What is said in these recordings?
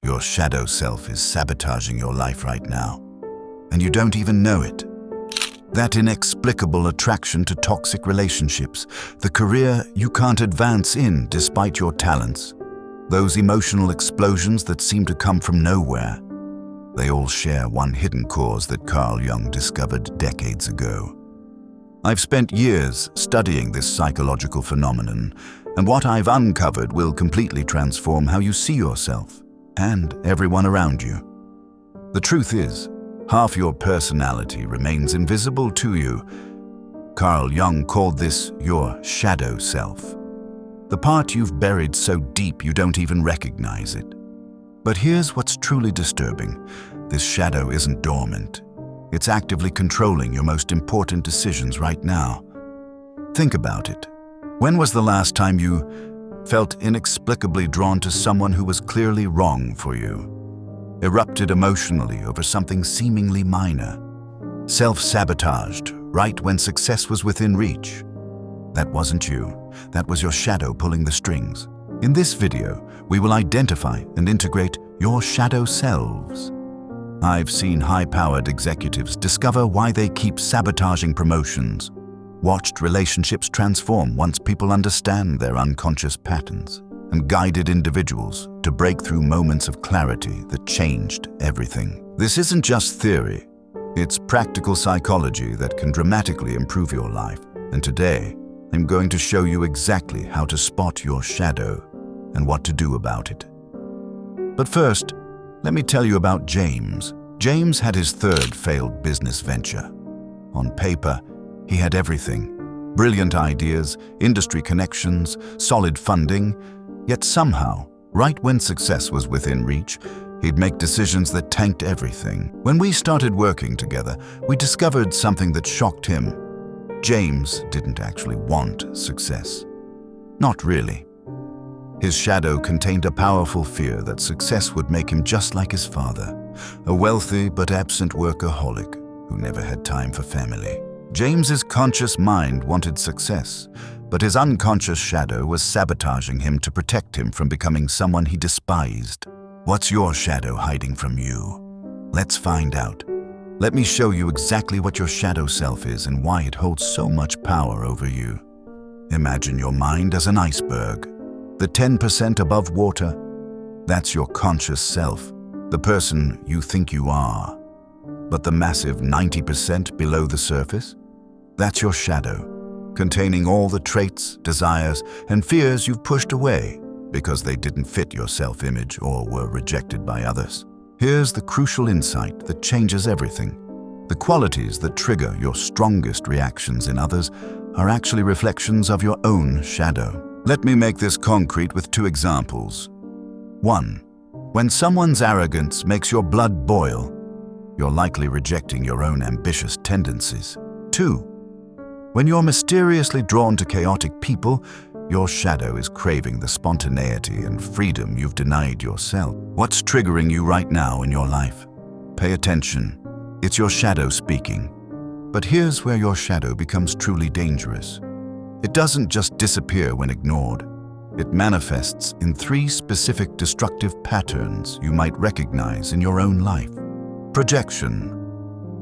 Your shadow self is sabotaging your life right now, and you don't even know it. That inexplicable attraction to toxic relationships, the career you can't advance in despite your talents, those emotional explosions that seem to come from nowhere, they all share one hidden cause that Carl Jung discovered decades ago. I've spent years studying this psychological phenomenon, and what I've uncovered will completely transform how you see yourself and everyone around you. The truth is, half your personality remains invisible to you. Carl Jung called this your shadow self, the part you've buried so deep you don't even recognize it. But here's what's truly disturbing. This shadow isn't dormant. It's actively controlling your most important decisions right now. Think about it. When was the last time you felt inexplicably drawn to someone who was clearly wrong for you? Erupted emotionally over something seemingly minor? Self-sabotaged right when success was within reach? That wasn't you. That was your shadow pulling the strings. In this video, we will identify and integrate your shadow selves. I've seen high-powered executives discover why they keep sabotaging promotions, watched relationships transform once people understand their unconscious patterns, and guided individuals to break through moments of clarity that changed everything. This isn't just theory, it's practical psychology that can dramatically improve your life. And today, I'm going to show you exactly how to spot your shadow and what to do about it. But first, let me tell you about James. James had his third failed business venture. On paper, he had everything: brilliant ideas, industry connections, solid funding, yet somehow, right when success was within reach, he'd make decisions that tanked everything. When we started working together, we discovered something that shocked him. James didn't actually want success. Not really. His shadow contained a powerful fear that success would make him just like his father, a wealthy but absent workaholic who never had time for family. James's conscious mind wanted success, but his unconscious shadow was sabotaging him to protect him from becoming someone he despised. What's your shadow hiding from you? Let's find out. Let me show you exactly what your shadow self is and why it holds so much power over you. Imagine your mind as an iceberg. The 10% above water, that's your conscious self, the person you think you are. But the massive 90% below the surface, that's your shadow, containing all the traits, desires, and fears you've pushed away because they didn't fit your self-image or were rejected by others. Here's the crucial insight that changes everything. The qualities that trigger your strongest reactions in others are actually reflections of your own shadow. Let me make this concrete with two examples. 1. When someone's arrogance makes your blood boil, you're likely rejecting your own ambitious tendencies. 2. When you're mysteriously drawn to chaotic people, your shadow is craving the spontaneity and freedom you've denied yourself. What's triggering you right now in your life? Pay attention. It's your shadow speaking. But here's where your shadow becomes truly dangerous. It doesn't just disappear when ignored. It manifests in 3 specific destructive patterns you might recognize in your own life. Projection.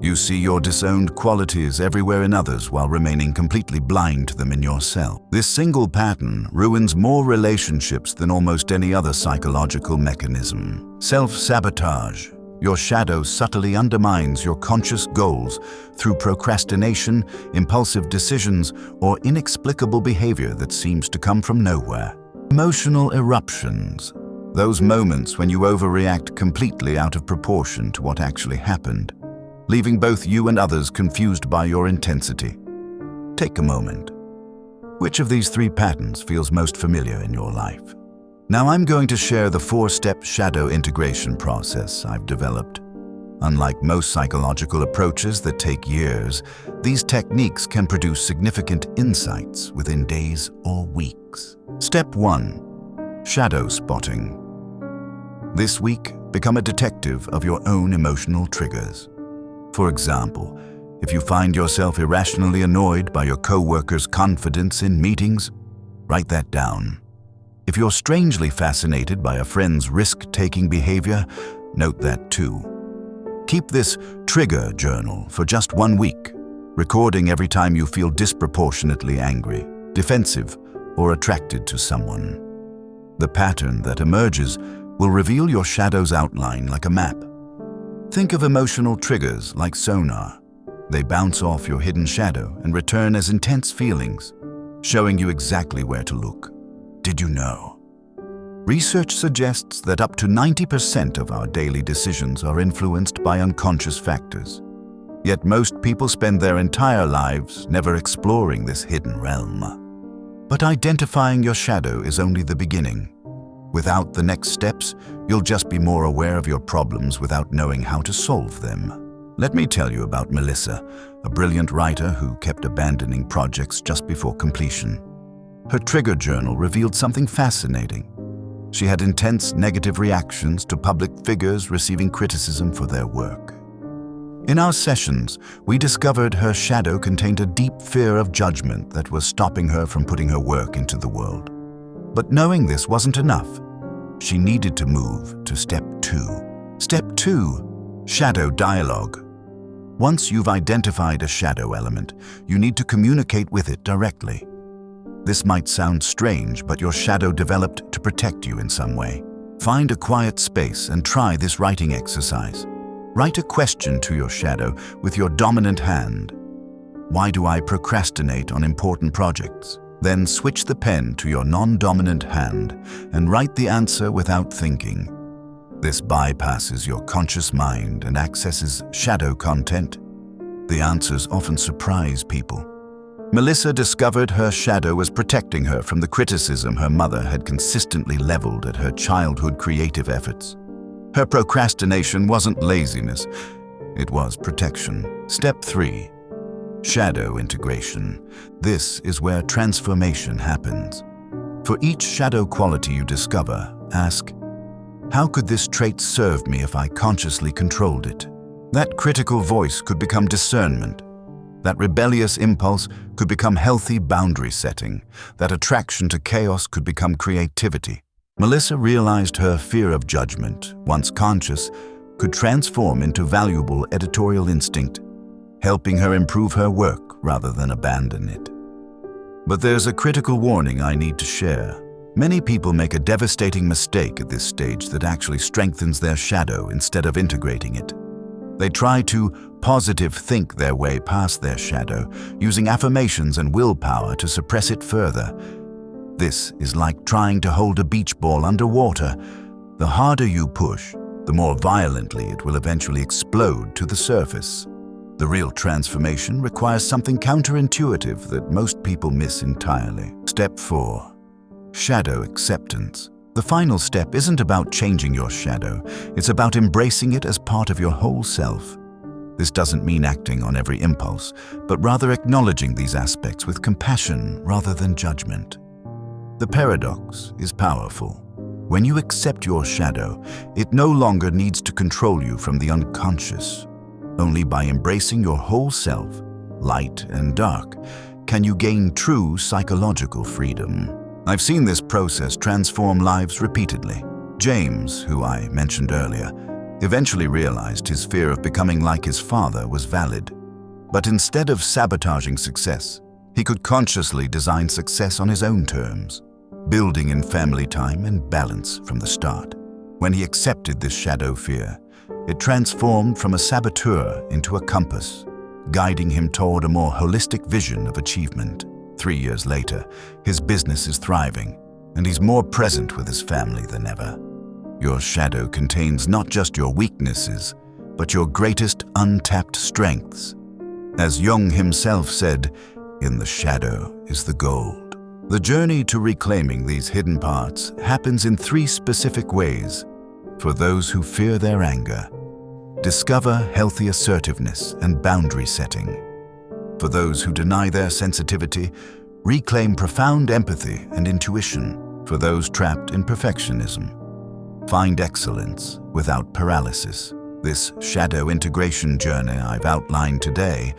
You see your disowned qualities everywhere in others while remaining completely blind to them in yourself. This single pattern ruins more relationships than almost any other psychological mechanism. Self-sabotage. Your shadow subtly undermines your conscious goals through procrastination, impulsive decisions, or inexplicable behavior that seems to come from nowhere. Emotional eruptions. Those moments when you overreact completely out of proportion to what actually happened, leaving both you and others confused by your intensity. Take a moment. Which of these 3 patterns feels most familiar in your life? Now I'm going to share the 4-step shadow integration process I've developed. Unlike most psychological approaches that take years, these techniques can produce significant insights within days or weeks. Step 1. Shadow spotting. This week, become a detective of your own emotional triggers. For example, if you find yourself irrationally annoyed by your coworkers' confidence in meetings, write that down. If you're strangely fascinated by a friend's risk-taking behavior, note that too. Keep this trigger journal for just 1 week, recording every time you feel disproportionately angry, defensive, or attracted to someone. The pattern that emerges will reveal your shadow's outline like a map. Think of emotional triggers like sonar. They bounce off your hidden shadow and return as intense feelings, showing you exactly where to look. Did you know? Research suggests that up to 90% of our daily decisions are influenced by unconscious factors. Yet most people spend their entire lives never exploring this hidden realm. But identifying your shadow is only the beginning. Without the next steps, you'll just be more aware of your problems without knowing how to solve them. Let me tell you about Melissa, a brilliant writer who kept abandoning projects just before completion. Her trigger journal revealed something fascinating. She had intense negative reactions to public figures receiving criticism for their work. In our sessions, we discovered her shadow contained a deep fear of judgment that was stopping her from putting her work into the world. But knowing this wasn't enough. She needed to move to step 2. Step 2, shadow dialogue. Once you've identified a shadow element, you need to communicate with it directly. This might sound strange, but your shadow developed to protect you in some way. Find a quiet space and try this writing exercise. Write a question to your shadow with your dominant hand. Why do I procrastinate on important projects? Then switch the pen to your non-dominant hand and write the answer without thinking. This bypasses your conscious mind and accesses shadow content. The answers often surprise people. Melissa discovered her shadow was protecting her from the criticism her mother had consistently leveled at her childhood creative efforts. Her procrastination wasn't laziness, it was protection. Step 3. Shadow integration. This is where transformation happens. For each shadow quality you discover, ask, how could this trait serve me if I consciously controlled it? That critical voice could become discernment. That rebellious impulse could become healthy boundary setting. That attraction to chaos could become creativity. Melissa realized her fear of judgment, once conscious, could transform into valuable editorial instinct, helping her improve her work rather than abandon it. But there's a critical warning I need to share. Many people make a devastating mistake at this stage that actually strengthens their shadow instead of integrating it. They try to positive think their way past their shadow, using affirmations and willpower to suppress it further. This is like trying to hold a beach ball underwater. The harder you push, the more violently it will eventually explode to the surface. The real transformation requires something counterintuitive that most people miss entirely. Step 4. Shadow acceptance. The final step isn't about changing your shadow, it's about embracing it as part of your whole self. This doesn't mean acting on every impulse, but rather acknowledging these aspects with compassion rather than judgment. The paradox is powerful. When you accept your shadow, it no longer needs to control you from the unconscious. Only by embracing your whole self, light and dark, can you gain true psychological freedom. I've seen this process transform lives repeatedly. James, who I mentioned earlier, eventually realized his fear of becoming like his father was valid. But instead of sabotaging success, he could consciously design success on his own terms, building in family time and balance from the start. When he accepted this shadow fear, it transformed from a saboteur into a compass, guiding him toward a more holistic vision of achievement. 3 years later, his business is thriving, and he's more present with his family than ever. Your shadow contains not just your weaknesses, but your greatest untapped strengths. As Jung himself said, "In the shadow is the gold." The journey to reclaiming these hidden parts happens in 3 specific ways. For those who fear their anger, discover healthy assertiveness and boundary setting. For those who deny their sensitivity, reclaim profound empathy and intuition. For those trapped in perfectionism, find excellence without paralysis. This shadow integration journey I've outlined today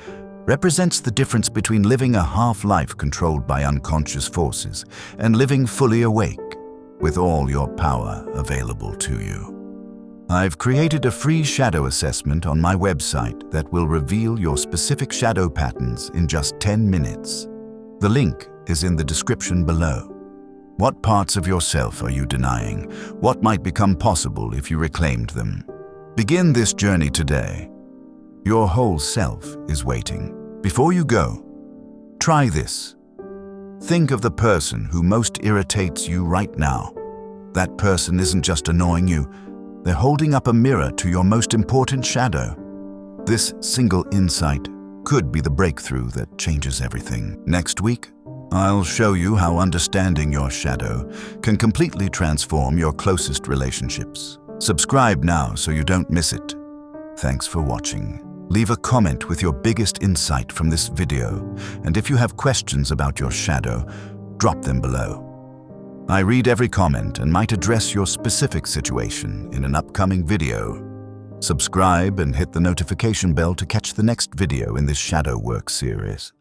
represents the difference between living a half-life controlled by unconscious forces and living fully awake, with all your power available to you. I've created a free shadow assessment on my website that will reveal your specific shadow patterns in just 10 minutes. The link is in the description below. What parts of yourself are you denying? What might become possible if you reclaimed them? Begin this journey today. Your whole self is waiting. Before you go, try this. Think of the person who most irritates you right now. That person isn't just annoying you, they're holding up a mirror to your most important shadow. This single insight could be the breakthrough that changes everything. Next week, I'll show you how understanding your shadow can completely transform your closest relationships. Subscribe now so you don't miss it. Thanks for watching. Leave a comment with your biggest insight from this video, and if you have questions about your shadow, drop them below. I read every comment and might address your specific situation in an upcoming video. Subscribe and hit the notification bell to catch the next video in this shadow work series.